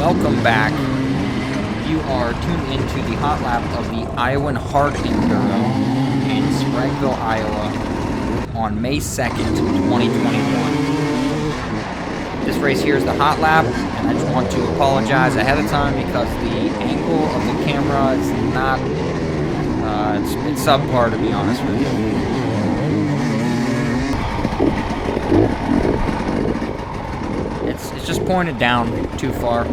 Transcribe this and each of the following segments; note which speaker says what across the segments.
Speaker 1: welcome back. You are tuned into the hot lap of the Iowan Hard Enduro in Spragueville, Iowa on May 2nd, 2021. This race here is the hot lap, and I just want to apologize ahead of time because the angle of the camera is not, it's subpar, to be honest with you. It's just pointed down too far.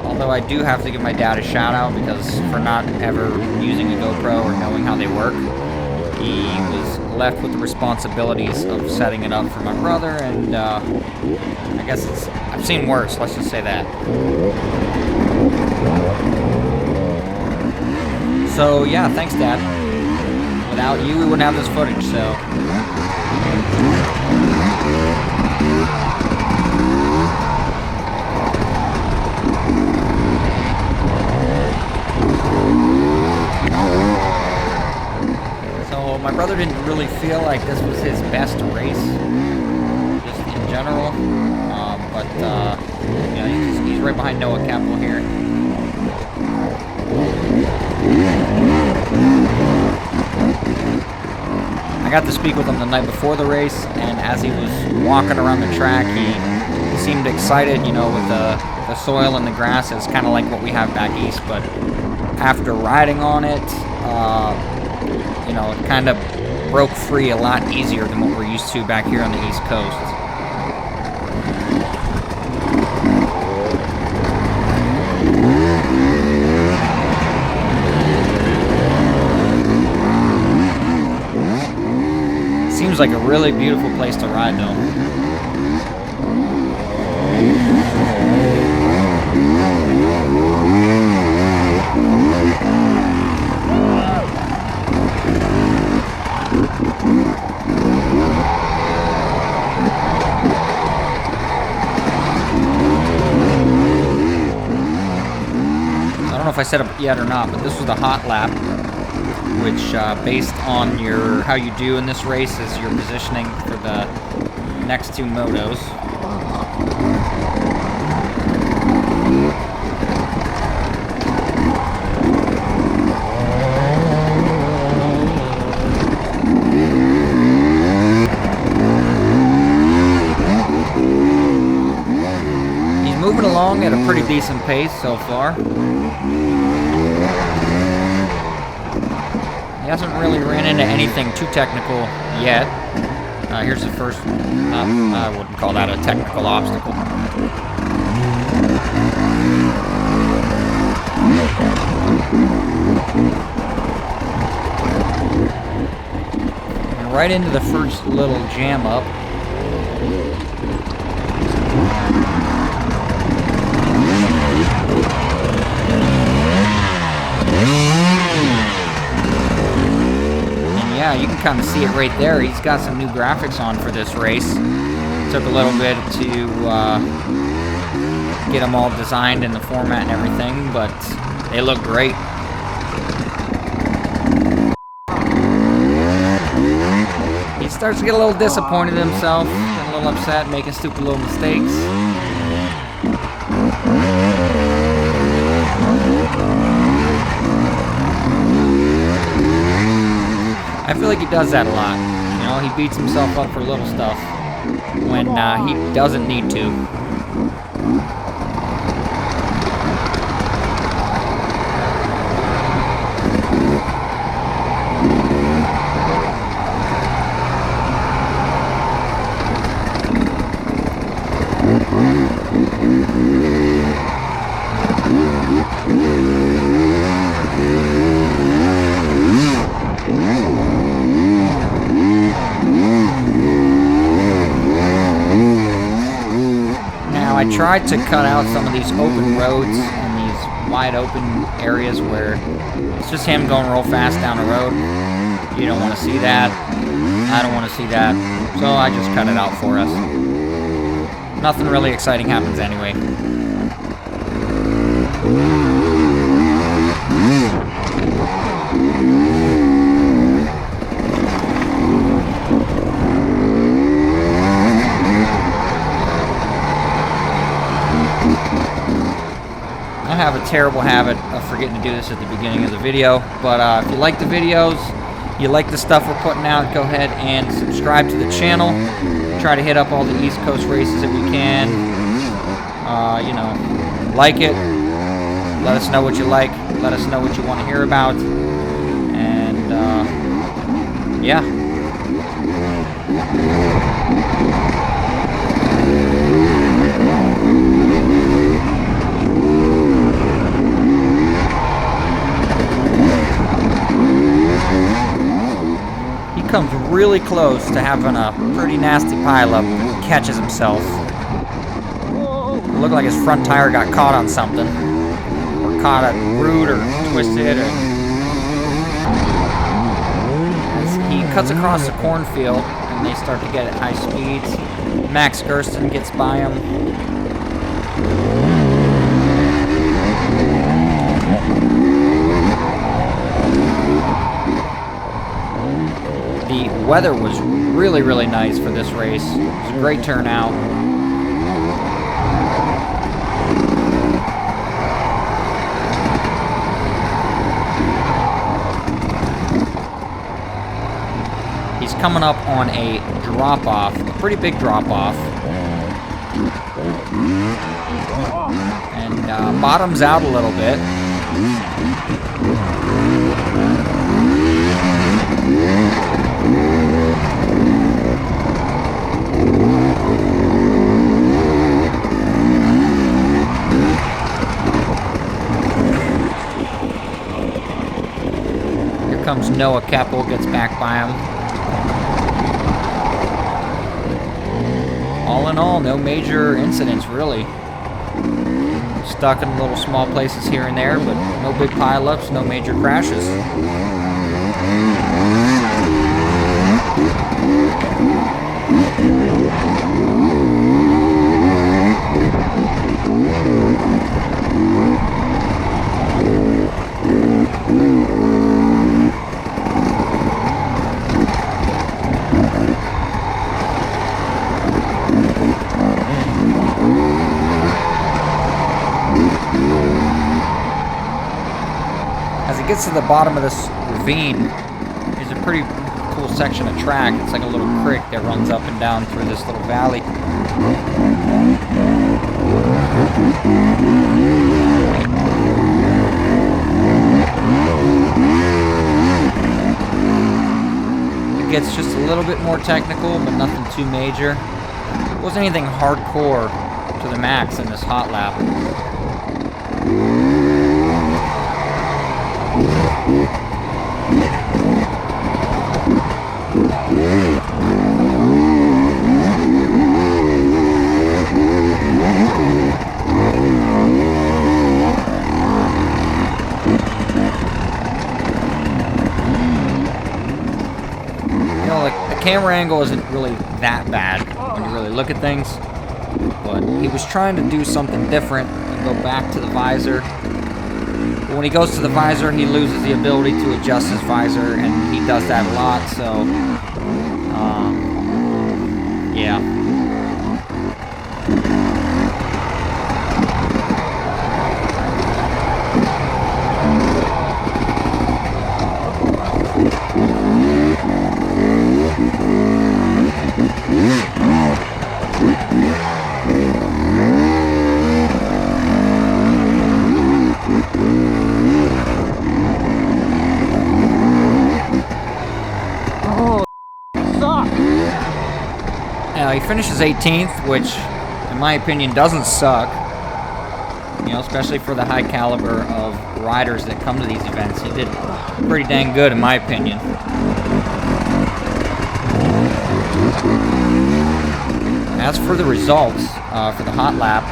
Speaker 1: Although I do have to give my dad a shout out because for not ever using a GoPro or knowing how they work, he was left with the responsibilities of setting it up for my brother, and I guess I've seen worse, let's just say that. So yeah, thanks Dad. Without you, we wouldn't have this footage, so. So my brother didn't really feel like this was his best race, just in general. But you know, he's right behind Noah Kepple here. I got to speak with him the night before the race, and as he was walking around the track, he seemed excited, you know, with the soil and the grass. It's kind of like what we have back east, but after riding on it, you know, it kind of broke free a lot easier than what we're used to back here on the East Coast. Seems like a really beautiful place to ride, though. I don't know if I said it yet or not, but this was the hot lap, which based on how you do in this race is your positioning for the next two motos. He's moving along at a pretty decent pace so far. He hasn't really ran into anything too technical yet. Here's the first, I wouldn't call that a technical obstacle. And right into the first little jam up. Yeah, you can kind of see it right there. He's got some new graphics on for this race. Took a little bit to get them all designed in the format and everything, but they look great. He starts to get a little disappointed in himself, getting a little upset, making stupid little mistakes. I feel like he does that a lot. You know, he beats himself up for little stuff when he doesn't need to. I tried to cut out some of these open roads and these wide open areas where it's just him going real fast down the road. You don't want to see that. I don't want to see that. So I just cut it out for us. Nothing really exciting happens anyway. I have a terrible habit of forgetting to do this at the beginning of the video, but if you like the videos, you like the stuff we're putting out, go ahead and subscribe to the channel. Try to hit up all the East Coast races that we can. You know, like it. Let us know what you like. Let us know what you want to hear about. And, yeah. He comes really close to having a pretty nasty pileup and catches himself. It looked like his front tire got caught on something. Or caught a root or twisted. As he cuts across the cornfield and they start to get at high speeds, Max Gerston gets by him. The weather was really, really nice for this race. It was a great turnout. He's coming up on a drop-off, a pretty big drop-off. And bottoms out a little bit. Here comes Noah Kepple, gets back by him. All in all, no major incidents, really. Stuck in little small places here and there, but no big pileups, no major crashes. As it gets to the bottom of this ravine, there's a pretty cool section of track. It's like a little creek that runs up and down through this little valley. It gets just a little bit more technical, but nothing too major. It wasn't anything hardcore to the max in this hot lap. You know, like, the camera angle isn't really that bad when you really look at things, but he was trying to do something different and go back to the visor. But when he goes to the visor, he loses the ability to adjust his visor, and he does that a lot, so, yeah. He finishes 18th, which, in my opinion, doesn't suck. You know, especially for the high caliber of riders that come to these events. He did pretty dang good, in my opinion. As for the results for the hot lap,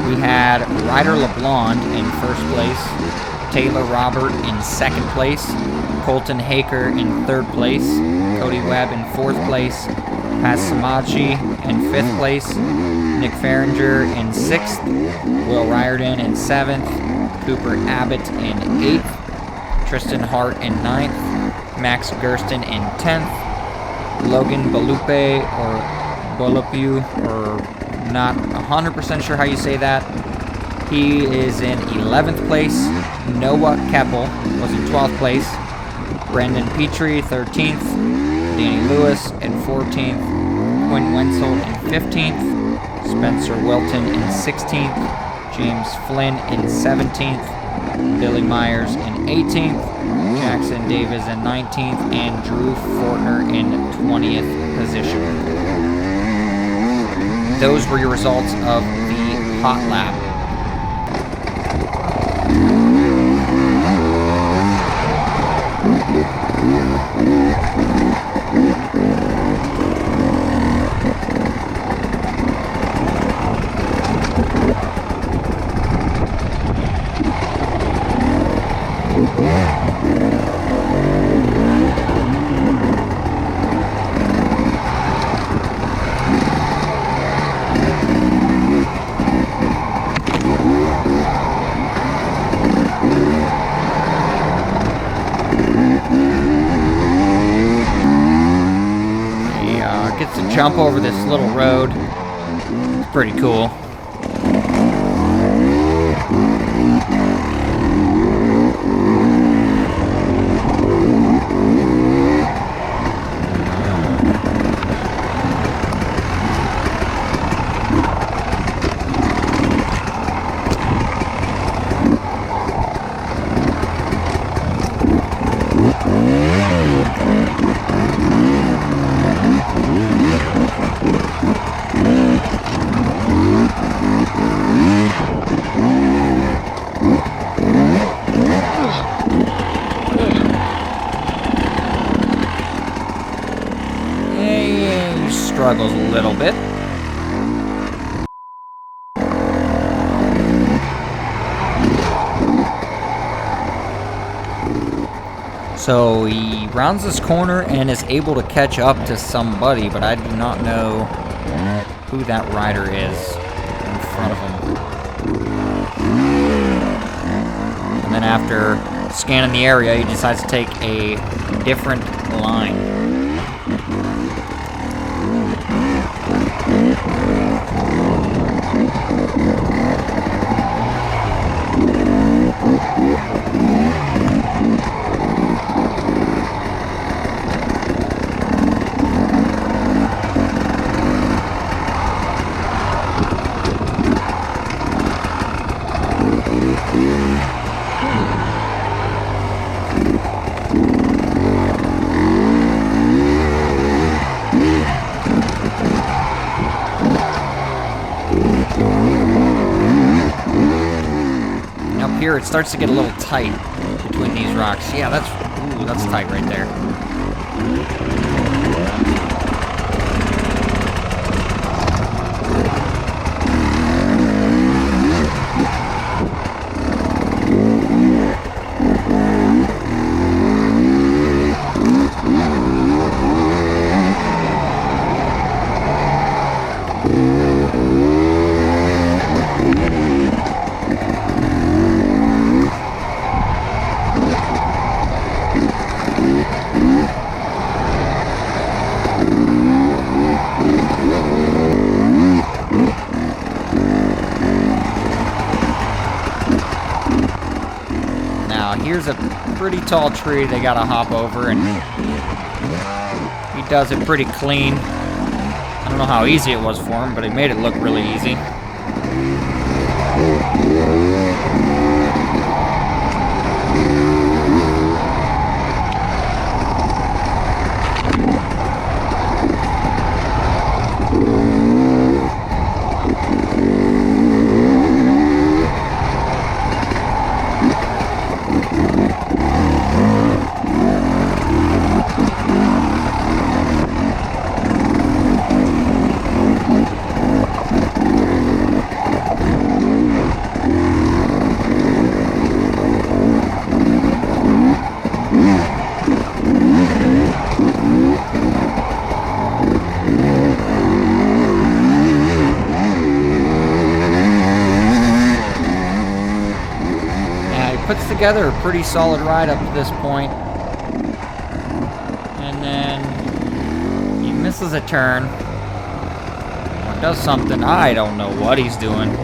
Speaker 1: we had Ryder Leblond in first place, Taylor Robert in second place, Colton Haaker in third place, Cody Webb in fourth place, Smage in 5th place, Nick Fahringer in 6th, Will Riordan in 7th, Cooper Abbott in 8th, Trystan Hart in 9th, Max Gerston in 10th, Logan Bolopue, or Bolopue, or not 100% sure how you say that, He is in 11th place. Noah Kepple was in 12th place. Branden Petrie, 13th. Danny Lewis in 14th. Quinn Wentzel in 15th. Spenser Wilton in 16th. James Flynn in 17th. Billy Myers in 18th. Jackson Davis in 19th. And Drew Fortner in 20th position. Those were your results of the hot lap. Gets to jump over this little road. It's pretty cool. Struggles a little bit. So he rounds this corner and is able to catch up to somebody, but I do not know who that rider is in front of him. And then after scanning the area, he decides to take a different line. Here it starts to get a little tight between these rocks. Yeah, that's tight right there. Here's a pretty tall tree they gotta hop over, and he does it pretty clean. I don't know how easy it was for him, but he made it look really easy. Puts together a pretty solid ride up to this point. And then he misses a turn. Or does something. I don't know what he's doing.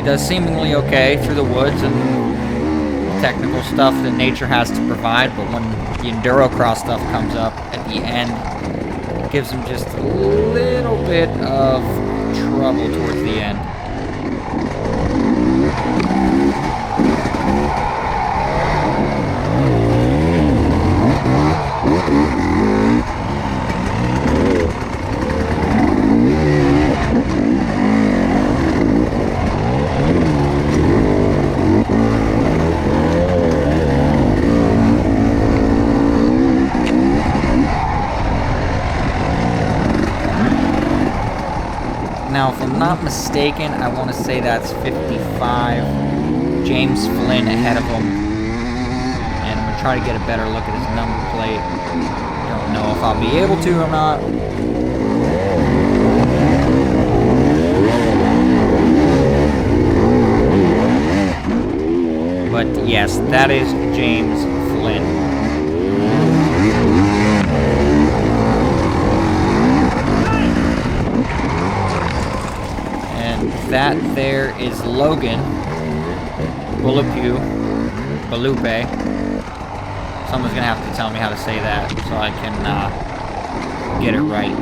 Speaker 1: he does seemingly okay through the woods and technical stuff that nature has to provide, but when the Enduro cross stuff comes up at the end, it gives him just a little bit of trouble towards the end. Now, if I'm not mistaken, I want to say that's 55. James Flynn ahead of him. And I'm going to try to get a better look at his number plate. Don't know if I'll be able to or not. But yes, that is James Flynn. That there is Logan Bolopue. Someone's gonna have to tell me how to say that so I can get it right.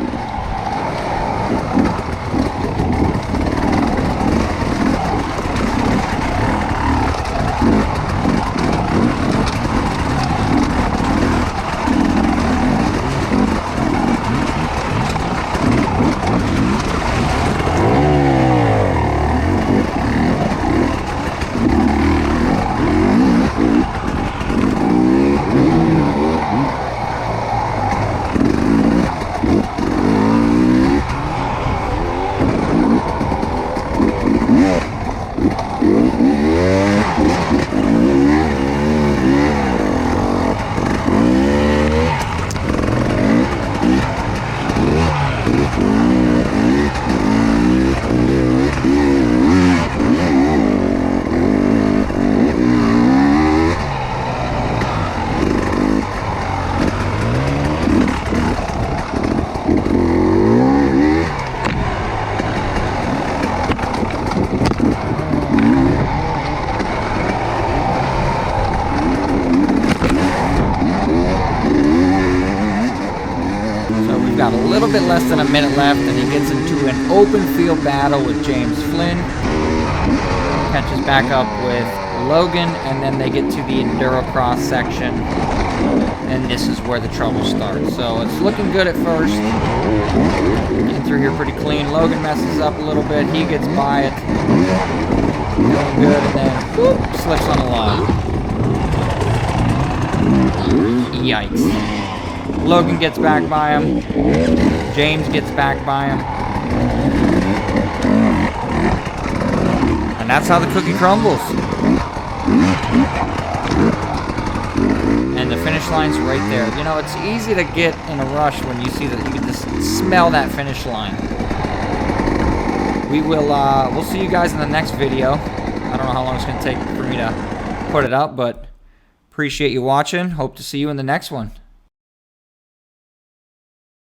Speaker 1: Got a little bit less than a minute left, and he gets into an open field battle with James Flynn. Catches back up with Logan, and then they get to the Enduro cross section, and this is where the trouble starts. So it's looking good at first. Getting through here pretty clean. Logan messes up a little bit. He gets by it. Doing good, and then whoop, slips on a log. Yikes. Logan gets back by him. James gets back by him. And that's how the cookie crumbles. And the finish line's right there. You know, it's easy to get in a rush when you see that. You can just smell that finish line. We'll see you guys in the next video. I don't know how long it's going to take for me to put it up, but appreciate you watching. Hope to see you in the next one.